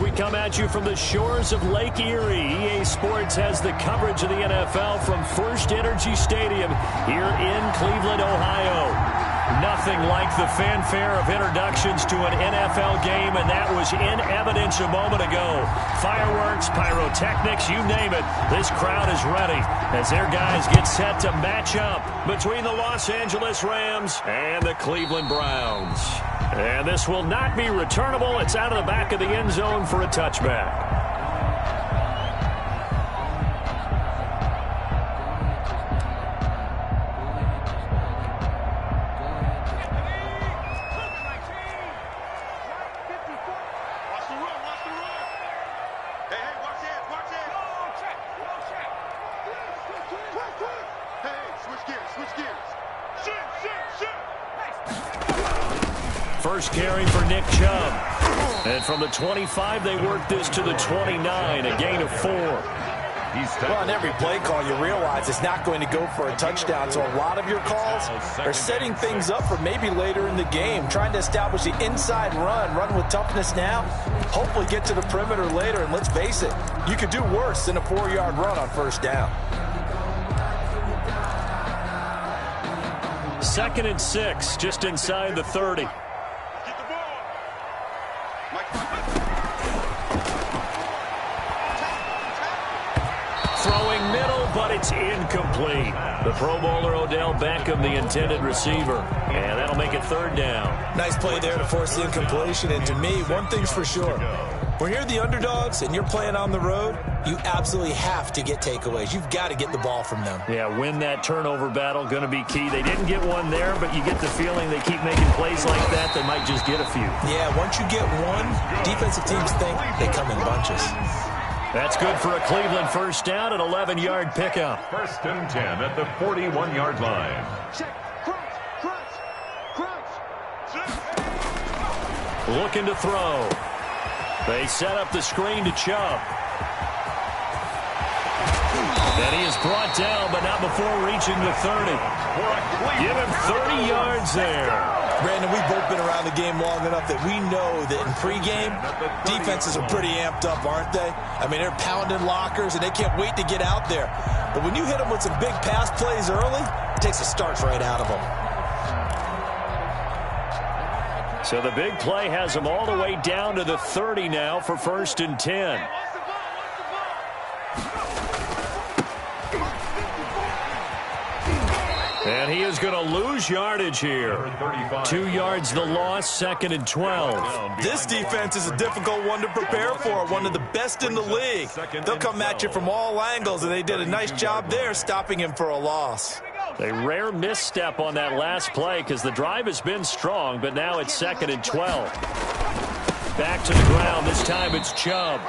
We come at you from the shores of Lake Erie. EA Sports has the coverage of the NFL from First Energy Stadium here in Cleveland, Ohio. Nothing like the fanfare of introductions to an NFL game, and that was in evidence a moment ago. Fireworks, pyrotechnics, you name it. This crowd is ready as their guys get set to match up between the Los Angeles Rams and the Cleveland Browns. And this will not be returnable. It's out of the back of the end zone for a touchback. First carry for Nick Chubb. And from the 25, they work this to the 29, a gain of 4. Well, on every play call, you realize it's not going to go for a touchdown. So a lot of your calls are setting things up for maybe later in the game, trying to establish the inside run with toughness now, hopefully get to the perimeter later. And let's face it, you could do worse than a 4-yard run on first down. 2nd and 6, just inside the 30. Throwing middle, but it's incomplete. The Pro Bowler Odell Beckham, the intended receiver. And that'll make it 3rd down. Nice play there to force the incompletion. And to me, one thing's for sure. When you're the underdogs and you're playing on the road, you absolutely have to get takeaways. You've got to get the ball from them. Yeah, win that turnover battle, going to be key. They didn't get one there, but you get the feeling they keep making plays like that, they might just get a few. Yeah, once you get one, defensive teams think they come in bunches. That's good for a Cleveland first down, an 11-yard pickup. 1st and 10 at the 41-yard line. Looking to throw. They set up the screen to Chubb. And he is brought down, but not before reaching the 30. Give him 30 yards there. Brandon, we've both been around the game long enough that we know that in pregame, defenses are pretty amped up, aren't they? I mean, they're pounding lockers, and they can't wait to get out there. But when you hit them with some big pass plays early, it takes the starch right out of them. So the big play has them all the way down to the 30 now for 1st and 10. And he is going to lose yardage here. 2 yards the loss, 2nd and 12. This defense is a difficult one to prepare for, one of the best in the league. They'll come at you from all angles, and they did a nice job there stopping him for a loss. A rare misstep on that last play because the drive has been strong, but now it's 2nd and 12. Back to the ground. This time it's Chubb.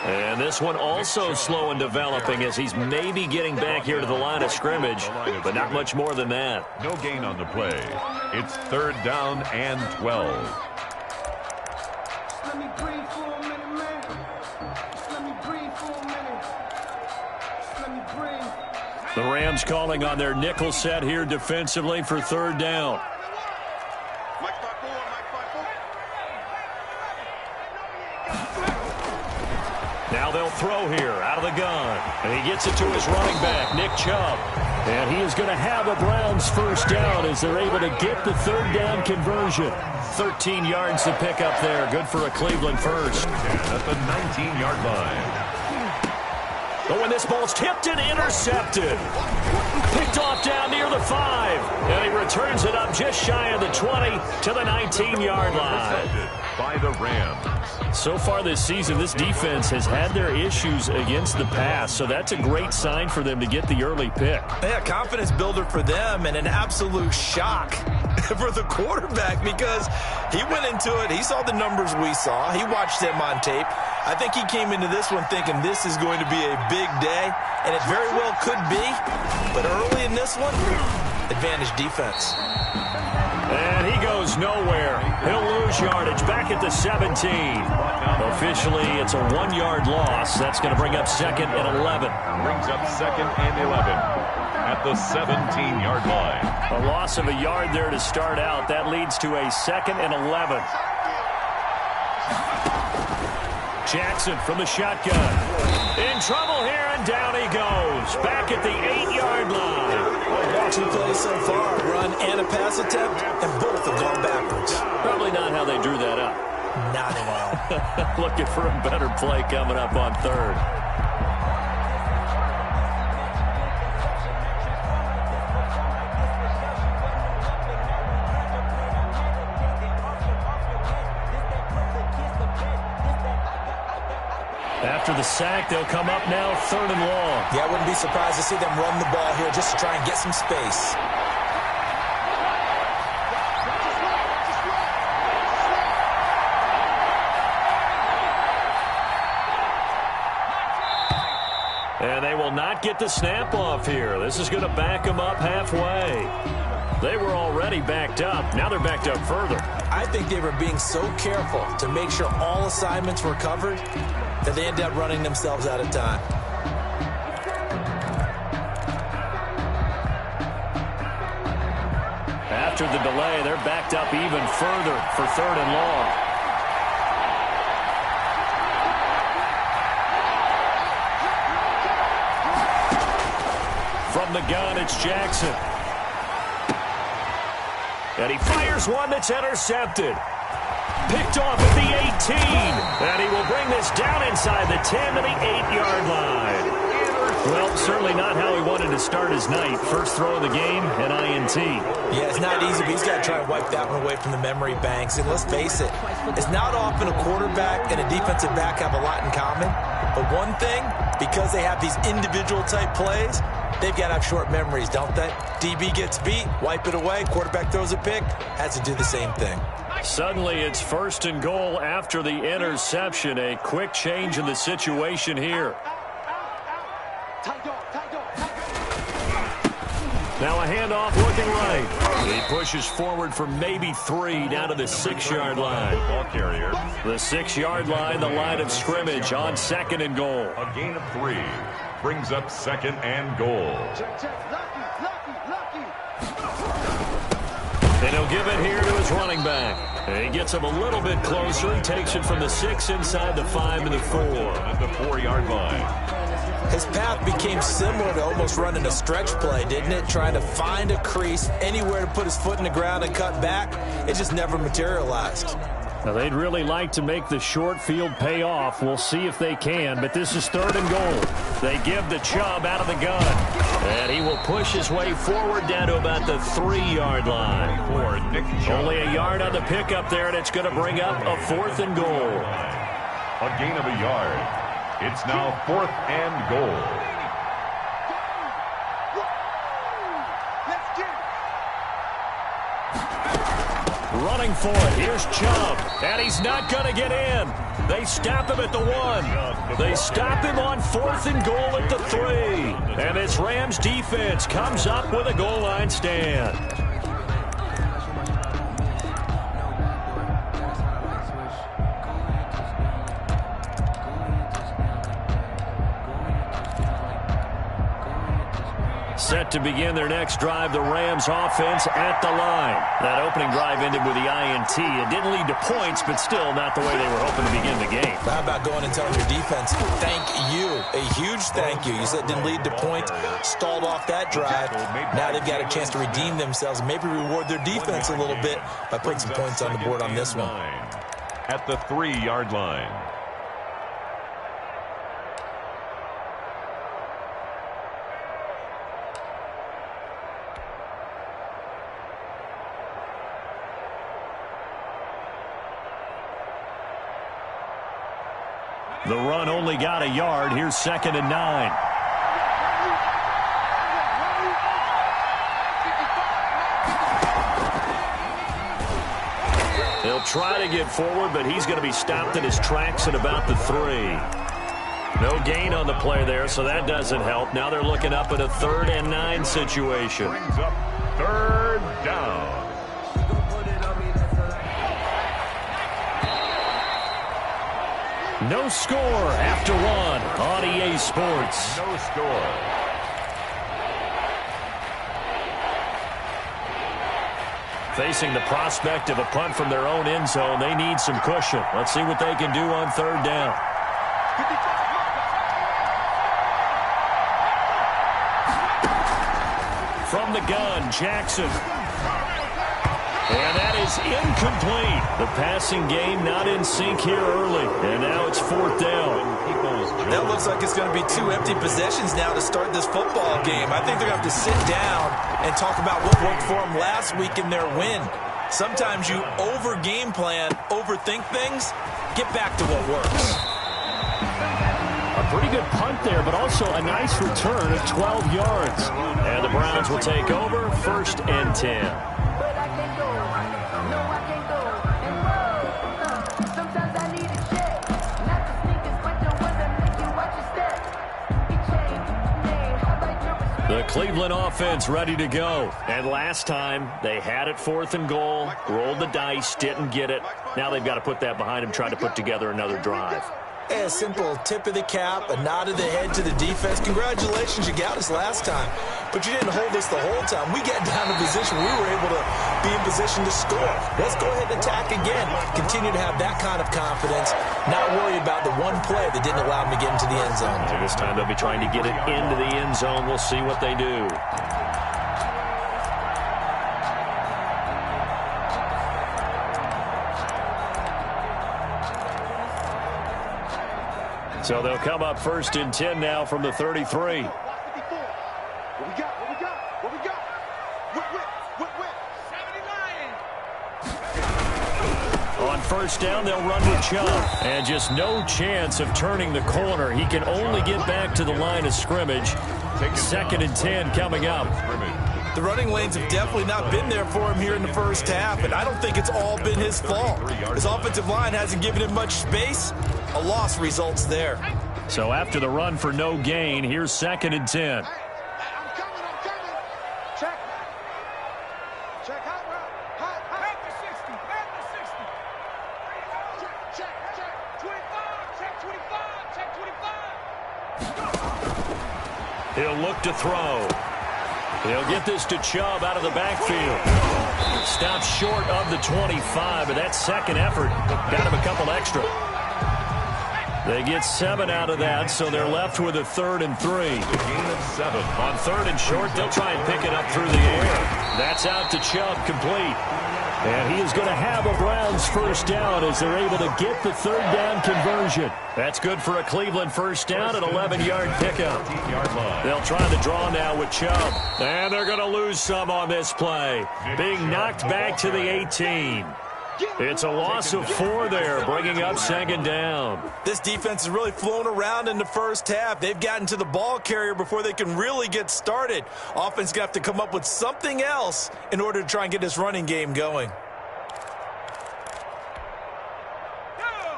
And this one also slow in developing as he's maybe getting back here to the line of scrimmage, but not much more than that. No gain on the play. It's 3rd down and 12. Let me breathe for a minute, man. Let me breathe for a minute. Let me breathe. The Rams calling on their nickel set here defensively for 3rd down. Now they'll throw here out of the gun. And he gets it to his running back, Nick Chubb. And he is going to have a Browns first down as they're able to get the 3rd down conversion. 13 yards to pick up there. Good for a Cleveland first. At the 19-yard line. But when this ball's tipped and intercepted. Picked off down near the 5. And he returns it up just shy of the 20 to the 19-yard line. By the Rams. So far this season, this defense has had their issues against the pass, so that's a great sign for them to get the early pick. Yeah, confidence builder for them and an absolute shock for the quarterback because he went into it. He saw the numbers we saw. He watched them on tape. I think he came into this one thinking this is going to be a big day, and it very well could be. But early in this one, advantage defense. And he goes nowhere. He'll lose yardage back at the 17. Officially, it's a 1-yard loss. That's going to bring up 2nd and 11. Brings up 2nd and 11 at the 17-yard line. A loss of a yard there to start out. That leads to a 2nd and 11. Jackson from the shotgun. In trouble here, and down he goes. Back at the 8-yard line. 2 plays so far, a run and a pass attempt, and both have gone backwards. Probably not how they drew that up. Not at all. Looking for a better play coming up on third. After the sack, they'll come up now 3rd and long. Yeah, I wouldn't be surprised to see them run the ball here just to try and get some space. And they will not get the snap off here. This is going to back them up halfway. They were already backed up. Now they're backed up further. I think they were being so careful to make sure all assignments were covered that they ended up running themselves out of time. After the delay, they're backed up even further for 3rd and long. From the gun, it's Jackson. And he fires one that's intercepted. Picked off at the 18. And he will bring this down inside the 10 to the 8-yard line. Well, certainly not how he wanted to start his night. First throw of the game, an INT. Yeah, it's not easy, but he's got to try and wipe that one away from the memory banks. And let's face it, it's not often a quarterback and a defensive back have a lot in common. But one thing, because they have these individual type plays, they've got to have short memories, don't they? DB gets beat, wipe it away, quarterback throws a pick, has to do the same thing. Suddenly it's 1st and goal after the interception. A quick change in the situation here. Now a handoff looking right. He pushes forward for maybe 3 down to the 6-yard line. Ball carrier. The 6-yard line, the line of scrimmage on 2nd and goal. A gain of 3 brings up 2nd and goal. And he'll give it here to his running back. And he gets him a little bit closer. He takes it from the 6 inside the 5 to the 4. At the 4-yard line. His path became similar to almost running a stretch play, didn't it? Trying to find a crease, anywhere to put his foot in the ground and cut back. It just never materialized. Now, they'd really like to make the short field pay off. We'll see if they can, but this is 3rd and goal. They give the Chubb out of the gun. And he will push his way forward down to about the 3-yard line. Only a yard on the pickup there, and it's going to bring up a 4th and goal. A gain of a yard. It's now 4th and goal. Running for it. Here's Chubb. And he's not going to get in. They stop him at the 1. They stop him on 4th and goal at the 3. And this Rams defense comes up with a goal line stand. Set to begin their next drive, the Rams offense at the line. That opening drive ended with the INT. It didn't lead to points, but still not the way they were hoping to begin the game. How about going and telling your defense, thank you, a huge thank you. You said it didn't lead to points, stalled off that drive. Now they've got a chance to redeem themselves and maybe reward their defense a little bit by putting some points on the board on this one. At the 3-yard line. The run only got a yard. Here's 2nd and 9. He'll try to get forward, but he's going to be stopped in his tracks at about the 3. No gain on the play there, so that doesn't help. Now they're looking up at a 3rd and 9 situation. Brings up 3rd down. No score after 1 on EA Sports. No score. Facing the prospect of a punt from their own end zone, they need some cushion. Let's see what they can do on 3rd down. From the gun, Jackson. And that is incomplete. The passing game not in sync here early. And now it's 4th down. That looks like it's going to be 2 empty possessions now to start this football game. I think they're going to have to sit down and talk about what worked for them last week in their win. Sometimes you over-game plan, overthink things. Get back to what works. A pretty good punt there, but also a nice return of 12 yards. And the Browns will take over 1st and 10. The Cleveland offense ready to go. And last time, they had it 4th and goal, rolled the dice, didn't get it. Now they've got to put that behind them, try to put together another drive. A simple tip of the cap, a nod of the head to the defense. Congratulations, you got us last time. But you didn't hold us the whole time. We got down to position. We were able to be in position to score. Let's go ahead and attack again. Continue to have that kind of confidence. Not worry about the one play that didn't allow them to get into the end zone. And this time they'll be trying to get it into the end zone. We'll see what they do. So they'll come up 1st and 10 now from the 33. What we got? What we got? What we got? Whip. 79. On 1st down, they'll run with Chubb. And just no chance of turning the corner. He can only get back to the line of scrimmage. 2nd and 10 coming up. The running lanes have definitely not been there for him here in the first half, and I don't think it's all been his fault. His offensive line hasn't given him much space. A loss results there. So after the run for no gain, here's 2nd and 10. I'm coming. Check. Hot route. Hot to 60. Back to 60. Check. 25. Check 25. He'll look to throw. He'll get this to Chubb out of the backfield. Stops short of the 25, but that second effort got him a couple extra. They get 7 out of that, so they're left with a 3rd and 3. Gain of 7. On 3rd and short, they'll try and pick it up through the air. That's out to Chubb, complete. And he is going to have a Browns 1st down as they're able to get the 3rd down conversion. That's good for a Cleveland 1st down, an 11-yard pickup. They'll try the draw now with Chubb. And they're going to lose some on this play. Being knocked back to the 18. It's a loss of 4 there, bringing up 2nd down. This defense is really flown around in the first half. They've gotten to the ball carrier before they can really get started. Offense going to have to come up with something else in order to try and get this running game going.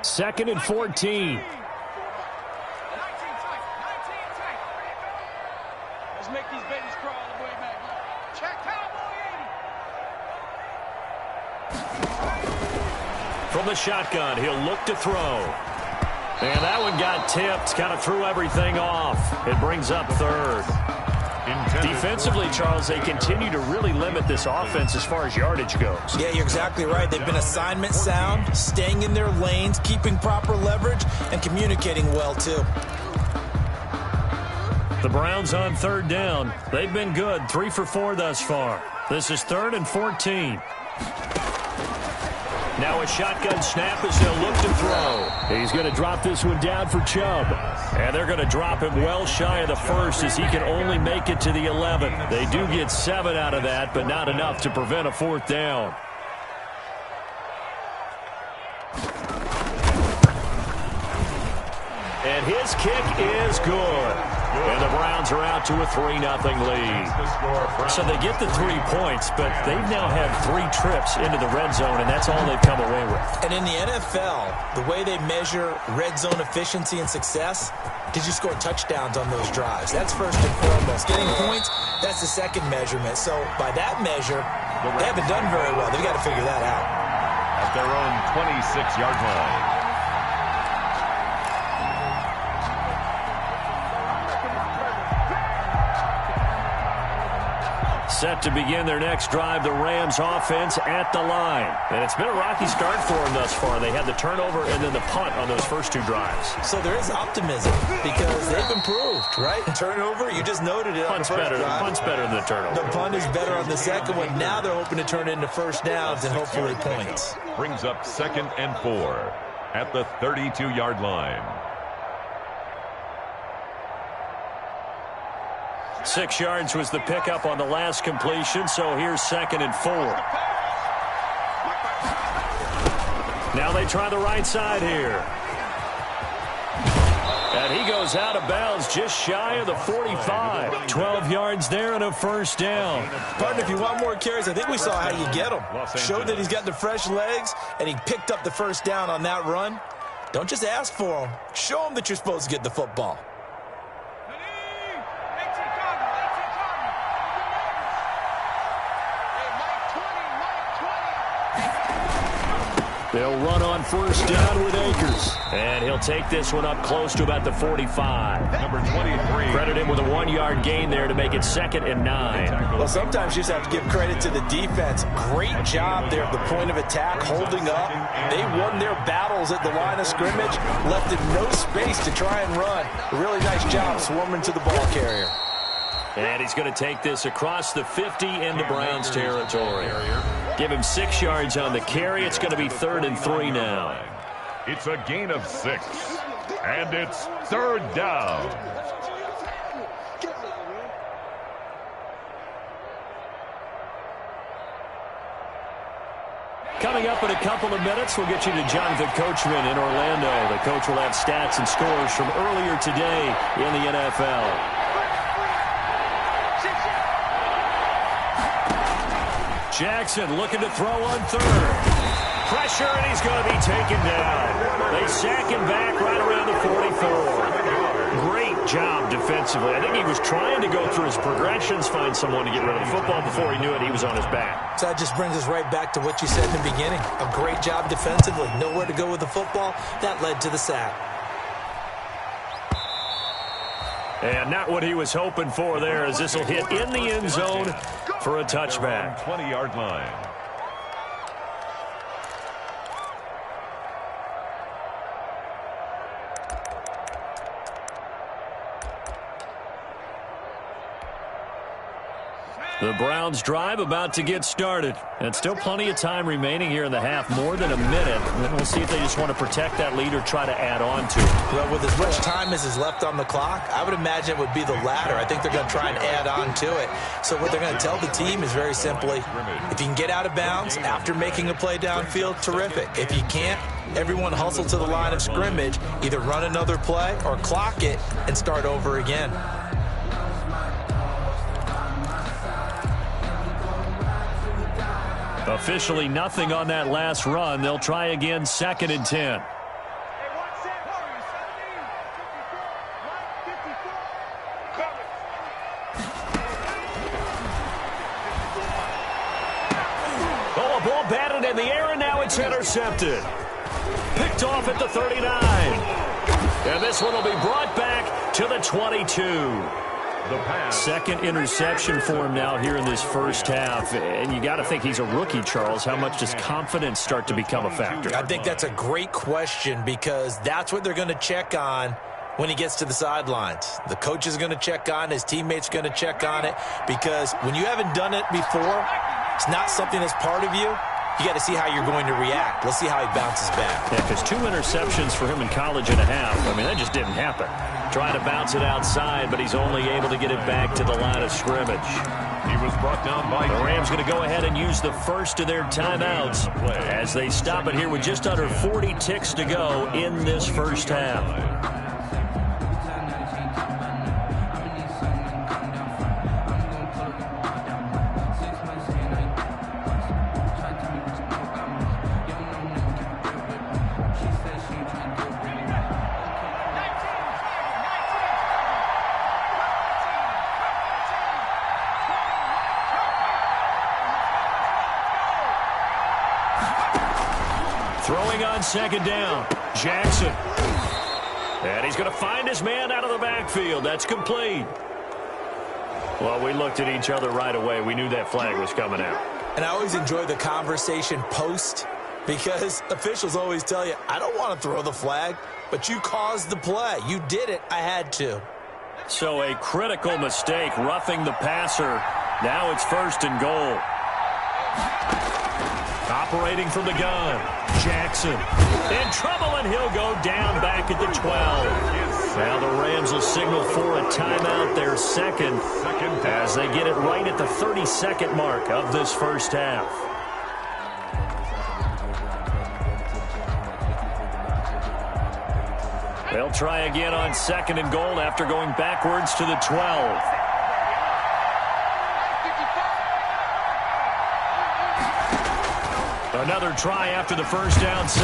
2nd and 14. Let's make these babies crawl all the way back. Check Cowboy 80. From the shotgun, he'll look to throw. And that one got tipped, kind of threw everything off. It brings up 3rd. Defensively, Charles, they continue to really limit this offense as far as yardage goes. Yeah, you're exactly right. They've been assignment sound, staying in their lanes, keeping proper leverage, and communicating well, too. The Browns on 3rd down. They've been good, 3 for 4 thus far. This is 3rd and 14. Now a shotgun snap as they'll look to throw. He's going to drop this one down for Chubb. And they're going to drop him well shy of the 1st as he can only make it to the 11. They do get 7 out of that, but not enough to prevent a 4th down. And his kick is good. And the Browns are out to a 3-0 lead. So they get the 3 points, but they've now had 3 trips into the red zone, and that's all they've come away with. And in the NFL, the way they measure red zone efficiency and success, did you score touchdowns on those drives? That's first and foremost. Getting points, that's the second measurement. So by that measure, they haven't done very well. They've got to figure that out. At their own 26-yard line. set to begin their next drive. The Rams offense at the line. And it's been a rocky start for them thus far. They had the turnover and then the punt on those first two drives. So there is optimism because they've improved, right? Turnover, you just noted it. Punt's better than the turnover. The punt is better on the second one. Now they're hoping to turn it into first downs and hopefully points. Brings up 2nd and 4 at the 32-yard line. 6 yards was the pickup on the last completion, so here's 2nd and 4. Now they try the right side here. And he goes out of bounds just shy of the 45. 12 yards there and a first down. Partner, if you want more carries, I think we saw how you get him. Showed that he's got the fresh legs, and he picked up the first down on that run. Don't just ask for him. Show him that you're supposed to get the football. They'll run on first down with Akers. And he'll take this one up close to about the 45. Number 23. Credit him with a 1-yard gain there to make it 2nd and 9. Well, sometimes you just have to give credit to the defense. Great job there at the point of attack, holding up. They won their battles at the line of scrimmage, left him no space to try and run. A really nice job swarming to the ball carrier. And he's going to take this across the 50 into Browns territory. Give him 6 yards on the carry. It's going to be 3rd and 3 now. It's a gain of 6. And it's 3rd down. Coming up in a couple of minutes, we'll get you to Jonathan Coachman in Orlando. The coach will have stats and scores from earlier today in the NFL. Jackson looking to throw on 3rd. Pressure, and he's going to be taken down. They sack him back right around the 44. Great job defensively. I think he was trying to go through his progressions, find someone to get rid of the football. Before he knew it, he was on his back. So that just brings us right back to what you said in the beginning. A great job defensively. Nowhere to go with the football. That led to the sack. And not what he was hoping for there, as this will hit in the end zone for a touchback. 20-yard line. The Browns drive about to get started. And still plenty of time remaining here in the half, more than a minute. And then we'll see if they just want to protect that lead or try to add on to it. Well, with as much time as is left on the clock, I would imagine it would be the latter. I think they're going to try and add on to it. So what they're going to tell the team is very simply, if you can get out of bounds after making a play downfield, terrific. If you can't, everyone hustle to the line of scrimmage, either run another play or clock it and start over again. Officially nothing on that last run. They'll try again, 2nd and 10. Oh, a ball batted in the air, and now it's intercepted. Picked off at the 39. And this one will be brought back to the 22. Second interception for him now here in this first half. And you got to think he's a rookie, Charles. How much does confidence start to become a factor? I think that's a great question because that's what they're going to check on when he gets to the sidelines. The coach is going to check on, his teammates going to check on it, because when you haven't done it before, it's not something that's part of you. You got to see how you're going to react. Let's see how he bounces back. Yeah, because 2 interceptions for him in college and a half. I mean, that just didn't happen. Trying to bounce it outside, but he's only able to get it back to the line of scrimmage. He was brought down by the Rams going to go ahead and use the first of their timeouts as they stop it here with just under 40 ticks to go in this first half. Throwing on 2nd down, Jackson. And he's going to find his man out of the backfield. That's complete. Well, we looked at each other right away. We knew that flag was coming out. And I always enjoy the conversation post because officials always tell you, I don't want to throw the flag, but you caused the play. You did it. I had to. So a critical mistake, roughing the passer. Now it's 1st and goal. Operating from the gun, Jackson in trouble, and he'll go down back at the 12. Now the Rams will signal for a timeout, their second, as they get it right at the 32nd mark of this first half. They'll try again on 2nd and goal after going backwards to the 12. Another try after the first down.